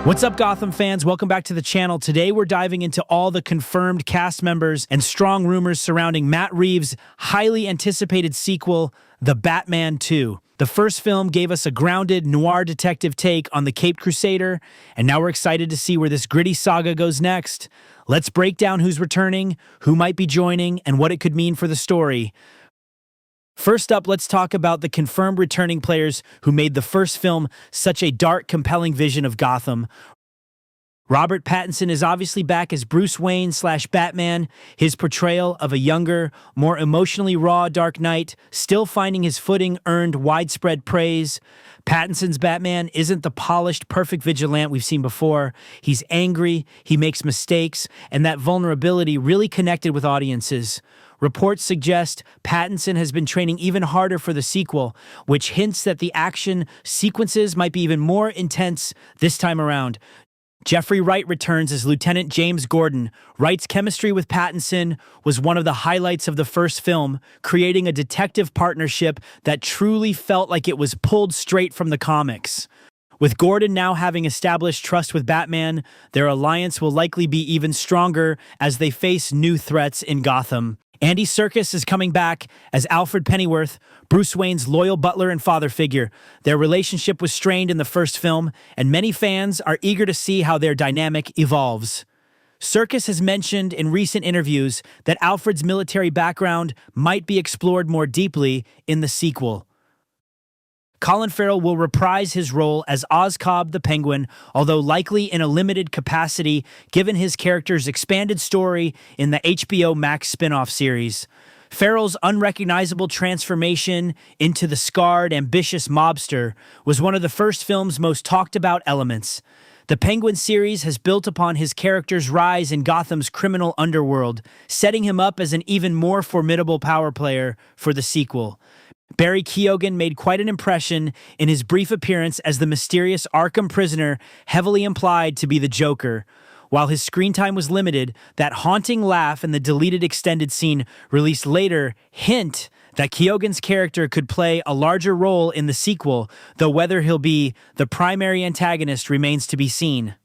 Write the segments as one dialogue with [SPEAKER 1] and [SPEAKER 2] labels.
[SPEAKER 1] What's up, Gotham fans? Welcome back to the channel. Today, we're diving into all the confirmed cast members and strong rumors surrounding Matt Reeves' highly anticipated sequel, The Batman 2. The first film gave us a grounded noir detective take on the Caped Crusader, and now we're excited to see where this gritty saga goes next. Let's break down who's returning, who might be joining, and what it could mean for the story. First up, let's talk about the confirmed returning players who made the first film such a dark, compelling vision of Gotham. Robert Pattinson is obviously back as Bruce Wayne/Batman, his portrayal of a younger, more emotionally raw Dark Knight, still finding his footing earned widespread praise. Pattinson's Batman isn't the polished, perfect vigilante we've seen before. He's angry, he makes mistakes, and that vulnerability really connected with audiences. Reports suggest Pattinson has been training even harder for the sequel, which hints that the action sequences might be even more intense this time around. Jeffrey Wright returns as Lieutenant James Gordon. Wright's chemistry with Pattinson was one of the highlights of the first film, creating a detective partnership that truly felt like it was pulled straight from the comics. With Gordon now having established trust with Batman, their alliance will likely be even stronger as they face new threats in Gotham. Andy Serkis is coming back as Alfred Pennyworth, Bruce Wayne's loyal butler and father figure. Their relationship was strained in the first film, and many fans are eager to see how their dynamic evolves. Serkis has mentioned in recent interviews that Alfred's military background might be explored more deeply in the sequel. Colin Farrell will reprise his role as Oscob the Penguin, although likely in a limited capacity given his character's expanded story in the HBO Max spin-off series. Farrell's unrecognizable transformation into the scarred, ambitious mobster was one of the first film's most talked about elements. The Penguin series has built upon his character's rise in Gotham's criminal underworld, setting him up as an even more formidable power player for the sequel. Barry Keoghan made quite an impression in his brief appearance as the mysterious Arkham prisoner, heavily implied to be the Joker. While his screen time was limited, that haunting laugh in the deleted extended scene released later hint that Keoghan's character could play a larger role in the sequel, though whether he'll be the primary antagonist remains to be seen.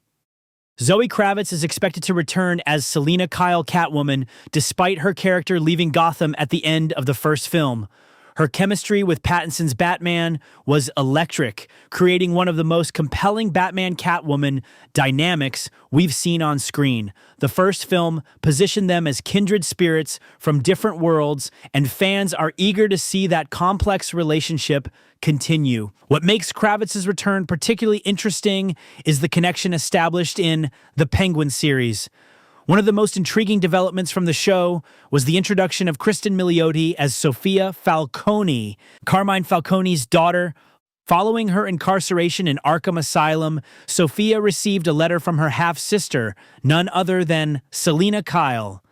[SPEAKER 1] Zoe Kravitz is expected to return as Selina Kyle Catwoman, despite her character leaving Gotham at the end of the first film. Her chemistry with Pattinson's Batman was electric, creating one of the most compelling Batman-Catwoman dynamics we've seen on screen. The first film positioned them as kindred spirits from different worlds, and fans are eager to see that complex relationship continue. What makes Kravitz's return particularly interesting is the connection established in the Penguin series. One of the most intriguing developments from the show was the introduction of Cristin Milioti as Sofia Falcone, Carmine Falcone's daughter. Following her incarceration in Arkham Asylum, Sofia received a letter from her half-sister, none other than Selina Kyle.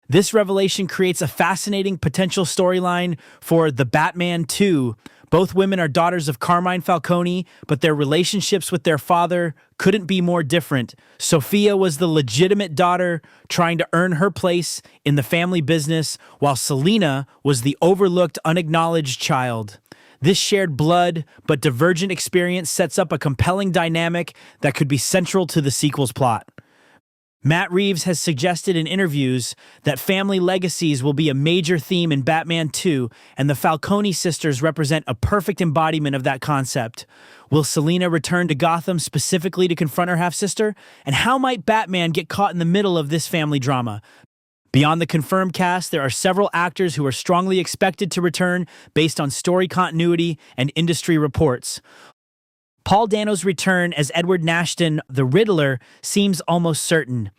[SPEAKER 1] This revelation creates a fascinating potential storyline for The Batman 2. Both women are daughters of Carmine Falcone, but their relationships with their father couldn't be more different. Sofia was the legitimate daughter trying to earn her place in the family business, while Selina was the overlooked, unacknowledged child. This shared blood but divergent experience sets up a compelling dynamic that could be central to the sequel's plot. Matt Reeves has suggested in interviews that family legacies will be a major theme in Batman 2, and the Falcone sisters represent a perfect embodiment of that concept. Will Selina return to Gotham specifically to confront her half-sister? And how might Batman get caught in the middle of this family drama? Beyond the confirmed cast, there are several actors who are strongly expected to return based on story continuity and industry reports. Paul Dano's return as Edward Nashton, the Riddler, seems almost certain.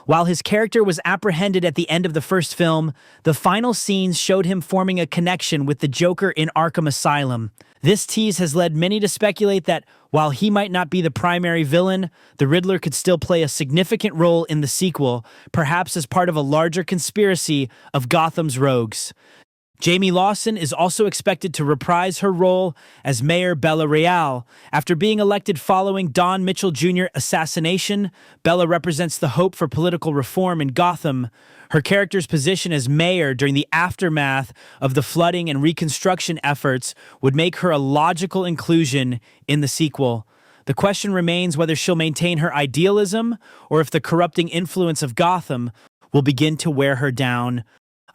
[SPEAKER 1] While his character was apprehended at the end of the first film, the final scenes showed him forming a connection with the Joker in Arkham Asylum. This tease has led many to speculate that while he might not be the primary villain, the Riddler could still play a significant role in the sequel, perhaps as part of a larger conspiracy of Gotham's rogues. Jamie Lawson is also expected to reprise her role as Mayor Bella Réal. After being elected following Don Mitchell Jr. assassination, Bella represents the hope for political reform in Gotham. Her character's position as mayor during the aftermath of the flooding and reconstruction efforts would make her a logical inclusion in the sequel. The question remains whether she'll maintain her idealism or if the corrupting influence of Gotham will begin to wear her down.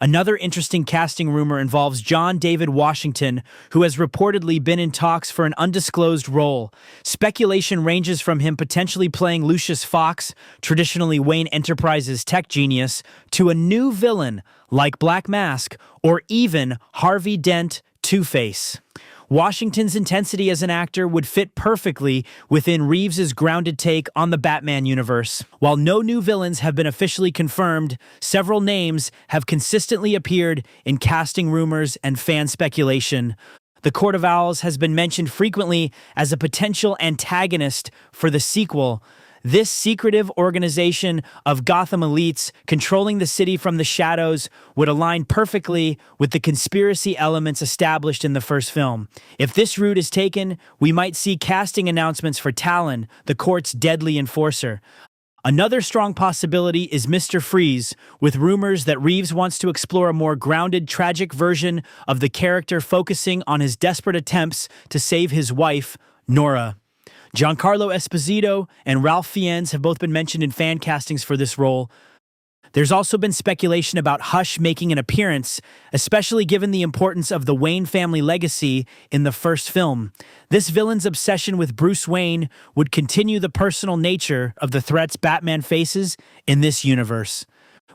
[SPEAKER 1] Another interesting casting rumor involves John David Washington, who has reportedly been in talks for an undisclosed role. Speculation ranges from him potentially playing Lucius Fox, traditionally Wayne Enterprises' tech genius, to a new villain like Black Mask or even Harvey Dent, Two-Face. Washington's intensity as an actor would fit perfectly within Reeves' grounded take on the Batman universe. While no new villains have been officially confirmed, several names have consistently appeared in casting rumors and fan speculation. The Court of Owls has been mentioned frequently as a potential antagonist for the sequel. This secretive organization of Gotham elites controlling the city from the shadows would align perfectly with the conspiracy elements established in the first film. If this route is taken, we might see casting announcements for Talon, the court's deadly enforcer. Another strong possibility is Mr. Freeze, with rumors that Reeves wants to explore a more grounded, tragic version of the character focusing on his desperate attempts to save his wife, Nora. Giancarlo Esposito and Ralph Fiennes have both been mentioned in fan castings for this role. There's also been speculation about Hush making an appearance, especially given the importance of the Wayne family legacy in the first film. This villain's obsession with Bruce Wayne would continue the personal nature of the threats Batman faces in this universe.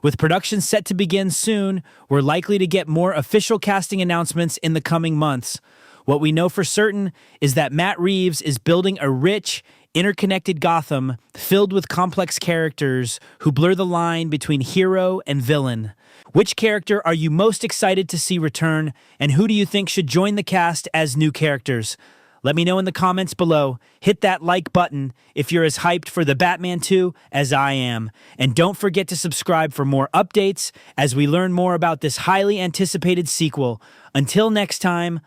[SPEAKER 1] With production set to begin soon, we're likely to get more official casting announcements in the coming months. What we know for certain is that Matt Reeves is building a rich, interconnected Gotham filled with complex characters who blur the line between hero and villain. Which character are you most excited to see return, and who do you think should join the cast as new characters? Let me know in the comments below. Hit that like button if you're as hyped for the Batman 2 as I am. And don't forget to subscribe for more updates as we learn more about this highly anticipated sequel. Until next time,